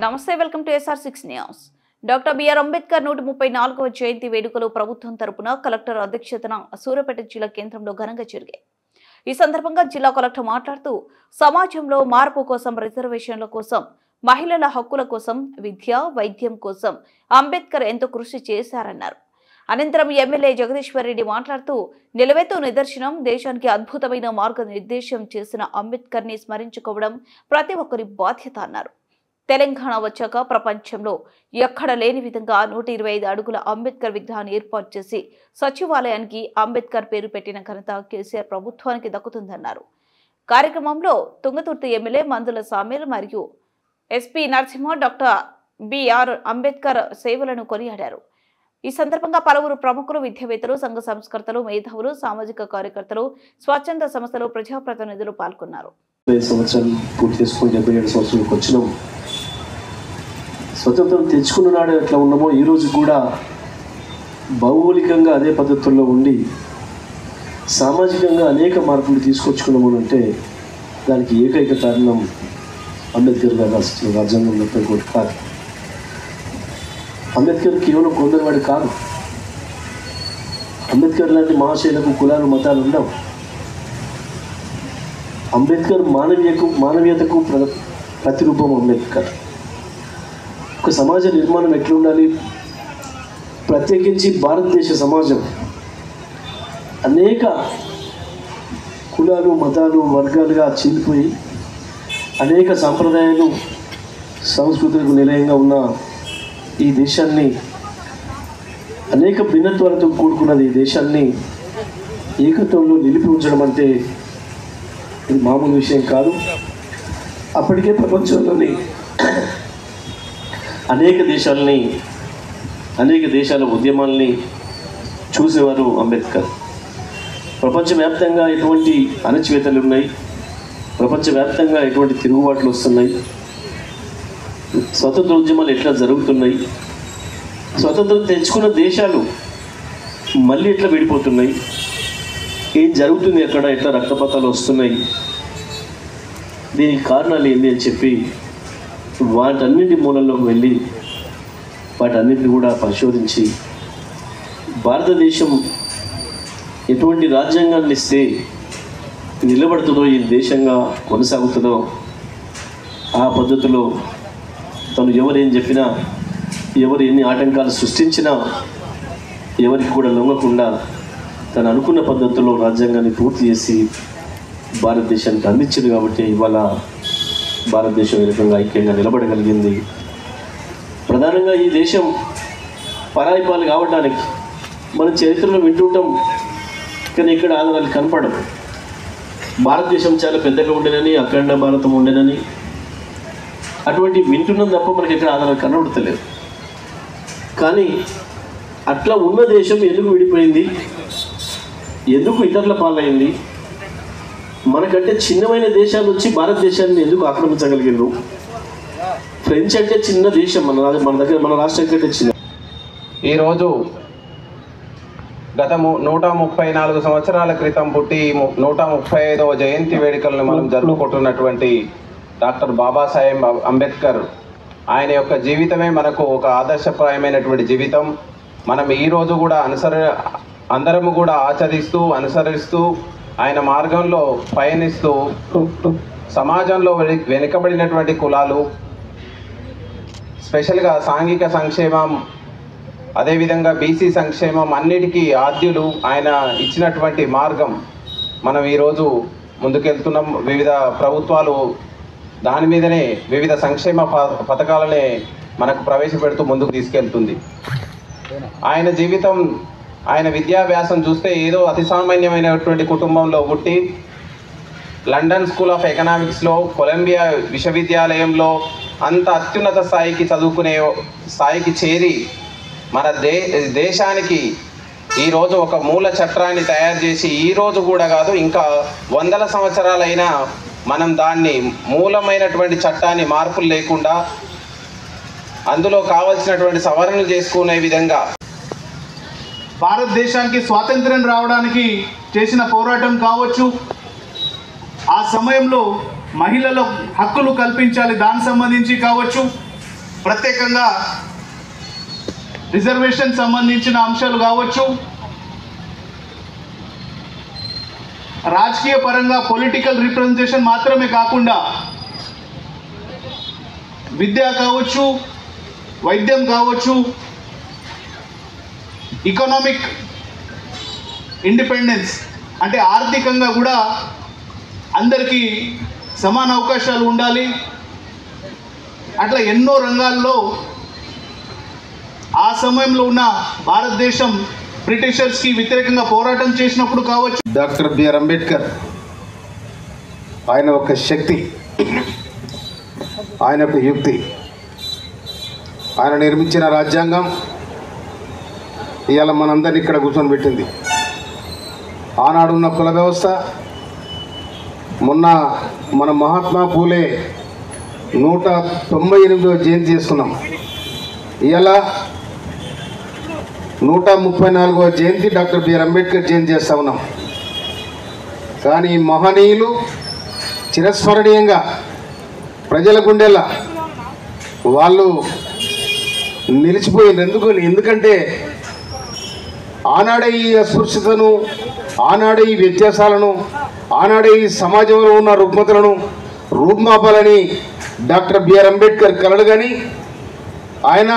నమస్తే welcome to SR6 news. Doctor BR Ambedkar 134వ జయంతి వేడుకలు ప్రభుత్వం తరపున కలెక్టర్ అధ్యక్షతన సూర్యాపేట జిల్లా కేంద్రంలో ఘనంగా జరిగాయి. ఈ సందర్భంగా జిల్లా కలెక్టర్ మాట్లాడుతూ సమాజంలో మార్పు కోసం, రిజర్వేషన్ల కోసం, మహిళల హక్కుల కోసం, విద్య, వైద్యం కోసం అంబేద్కర్ ఎంతో కృషి చేశారన్నారు. అనంతరం ఎమ్మెల్యే జగదీశ్వర్ రెడ్డి మాట్లాడుతూ నిలవేతో నిదర్శనం, దేశానికి అద్భుతమైన మార్గనిర్దేశం చేసిన అంబేద్కర్ ని స్మరించుకోవడం ప్రతి ఒక్కరి బాధ్యత అన్నారు. తెలంగాణ వచ్చాక ప్రపంచంలో ఎక్కడ లేని విధంగా 125 అడుగుల అంబేద్కర్ విగ్రహాన్ని ఏర్పాటు చేసి సచివాలయానికి అంబేద్కర్ పేరు పెట్టిన ఘనత కేసీఆర్ ప్రభుత్వానికి దక్కుతుందన్నారు. కార్యక్రమంలో తుంగతుర్తి ఎమ్మెల్యే మందుల సామీల్ మరియు SP Narasimha doctor BR Ambedkar సేవలను కొనియాడారు. ఈ సందర్భంగా పలువురు ప్రముఖులు, విద్యావేత్తలు, సంఘ సంస్కర్తలు, మేధావులు, సామాజిక కార్యకర్తలు, స్వచ్ఛంద సంస్థలు, ప్రజాప్రతినిధులు పాల్గొన్నారు. స్వతంత్రం తెచ్చుకున్న నాడు ఎట్లా ఉన్నామో ఈరోజు కూడా భౌగోళికంగా అదే పద్ధతుల్లో ఉండి సామాజికంగా అనేక మార్పులు తీసుకొచ్చుకున్నాము అంటే దానికి ఏకైక కారణం అంబేద్కర్ గారు రాసిన రాజ్యాంగం కూడా కాదు. అంబేద్కర్ కేవలం కొందరివాడు కాదు. అంబేద్కర్ లాంటి మహాశైలకు కులాలు, మతాలు ఉండవు. అంబేద్కర్ మానవీయతకు ప్రతిరూపం అంబేద్కర్. ఒక సమాజ నిర్మాణం ఎట్లుండాలి, ప్రత్యేకించి భారతదేశ సమాజం అనేక కులాలు, మతాలు, వర్గాలుగా చీలిపోయి అనేక సాంప్రదాయాలు, సంస్కృతులకు నిలయంగా ఉన్న ఈ దేశాన్ని, అనేక భిన్నత్వాలతో కూడుకున్నది ఈ దేశాన్ని ఏకత్వంలో నిలిపి ఉంచడం అంటే ఇది మామూలు విషయం కాదు. అప్పటికే ప్రపంచంలోని అనేక దేశాల ఉద్యమాల్ని చూసేవారు అంబేద్కర్. ప్రపంచవ్యాప్తంగా ఎటువంటి అణచివేతలు ఉన్నాయి, ప్రపంచవ్యాప్తంగా ఎటువంటి తిరుగుబాట్లు వస్తున్నాయి, స్వతంత్ర ఉద్యమాలు ఎట్లా జరుగుతున్నాయి, స్వతంత్రం తెచ్చుకున్న దేశాలు మళ్ళీ ఎట్లా విడిపోతున్నాయి, ఏం జరుగుతుంది, అక్కడ ఎట్లా రక్తపాతాలు వస్తున్నాయి, దీనికి కారణాలు ఏంటి అని చెప్పి వాటన్నింటి మూలంలోకి వెళ్ళి వాటన్నింటిని కూడా పరిశోధించి భారతదేశం ఎటువంటి రాజ్యాంగాన్ని ఇస్తే నిలబడుతుందో, ఈ దేశంగా కొనసాగుతుందో ఆ పద్ధతిలో తను ఎవరేం చెప్పినా, ఎవరు ఎన్ని ఆటంకాలు సృష్టించినా ఎవరికి కూడా లొంగకుండా తను అనుకున్న పద్ధతిలో రాజ్యాంగాన్ని పూర్తి చేసి భారతదేశానికి అందించింది. కాబట్టి ఇవాళ భారతదేశం ఈ రకంగా ఐక్యంగా నిలబడగలిగింది. ప్రధానంగా ఈ దేశం పరాయి పాలు కావడానికి మన చరిత్రలో వింటుంటాం, కానీ ఇక్కడ ఆధారాలు కనపడవు. భారతదేశం చాలా పెద్దగా ఉండేనని, అఖండ భారతం ఉండేనని అటువంటి వింటున్నాం తప్ప మనకి ఇక్కడ ఆధారాలు కనబడతలేదు. కానీ అట్లా ఉన్న దేశం ఎందుకు విడిపోయింది, ఎందుకు ఇతరుల పాలైంది, మనకంటే చిన్నమైన దేశాలు వచ్చి భారతదేశాన్ని ఎందుకు ఆక్రమించగలిగారు? ఫ్రెంచ్ అంటే చిన్న దేశం, మన రాష్ట్రం కంటే చిన్న. ఈరోజు గత 134 సంవత్సరాల క్రితం పుట్టి 135వ జయంతి వేడుకలను మనం జరుపుకుంటున్నటువంటి డాక్టర్ బాబాసాహెబ్ అంబేద్కర్, ఆయన యొక్క జీవితమే మనకు ఒక ఆదర్శప్రాయమైనటువంటి జీవితం. మనం ఈరోజు కూడా అందరము కూడా ఆచరిస్తూ, అనుసరిస్తూ, ఆయన మార్గంలో పయనిస్తూ సమాజంలో వెనుకబడినటువంటి కులాలు, స్పెషల్గా సాంఘిక సంక్షేమం, అదేవిధంగా బీసీ సంక్షేమం అన్నిటికీ ఆద్యులు. ఆయన ఇచ్చినటువంటి మార్గం మనం ఈరోజు ముందుకెళ్తున్నాం. వివిధ ప్రభుత్వాలు దాని మీదనే వివిధ సంక్షేమ పథకాలనే మనకు ప్రవేశపెడుతూ ముందుకు తీసుకెళ్తుంది. ఆయన జీవితం, ఆయన విద్యాభ్యాసం చూస్తే ఏదో అతి సామాన్యమైనటువంటి కుటుంబంలో పుట్టి లండన్ స్కూల్ ఆఫ్ ఎకనామిక్స్లో, కొలంబియా విశ్వవిద్యాలయంలో అంత అత్యున్నత స్థాయికి చదువుకునే స్థాయికి చేరి మన దేశానికి ఈరోజు ఒక మూల చట్టాన్ని తయారు చేసి, ఈరోజు కూడా కాదు ఇంకా 100 సంవత్సరాలైనా మనం దాన్ని మూలమైనటువంటి చట్టాన్ని మార్పులు లేకుండా అందులో కావాల్సినటువంటి సవరణలు చేసుకునే విధంగా భారతదేశానికి స్వాతంత్ర్యం రావడానికి చేసిన పోరాటం కావచ్చు, ఆ సమయంలో మహిళల హక్కులు కల్పించాలి దానికి సంబంధించి కావచ్చు, ప్రత్యేకంగా రిజర్వేషన్ సంబంధించిన అంశాలు కావచ్చు, రాజకీయ పరంగా పొలిటికల్ రిప్రజెంటేషన్ మాత్రమే కాకుండా విద్య కావచ్చు, వైద్యం కావచ్చు, ఎకనామిక్ ఇండిపెండెన్స్ అంటే ఆర్థికంగా కూడా అందరికీ సమాన అవకాశాలు ఉండాలి. అట్లా ఎన్నో రంగాల్లో ఆ సమయంలో ఉన్న భారతదేశం బ్రిటిషర్స్కి వ్యతిరేకంగా పోరాటం చేసినప్పుడు కావచ్చు. డాక్టర్ బిఆర్ అంబేద్కర్ ఆయన ఒక శక్తి, ఆయన ఒక యుక్తి. ఆయన నిర్మించిన రాజ్యాంగం ఇవాళ మనందరినీ ఇక్కడ కూర్చొని పెట్టింది. ఆనాడున్న కుల వ్యవస్థ, మొన్న మన మహాత్మా పూలే 198వ జయంతి చేసుకున్నాం. ఇవాళ 134వ జయంతి డాక్టర్ బిఆర్ అంబేద్కర్ జయంతి చేస్తూ ఉన్నాం. కానీ మహనీయులు చిరస్మరణీయంగా ప్రజల గుండెలా వాళ్ళు నిలిచిపోయింది. ఎందుకంటే ఆనాడే ఈ అస్పృశ్యతను, ఆనాడే ఈ వ్యత్యాసాలను, ఆనాడే ఈ సమాజంలో ఉన్న రుగ్మతలను రూపుమాపాలని డాక్టర్ బిఆర్ అంబేద్కర్ కలలు. కానీ ఆయన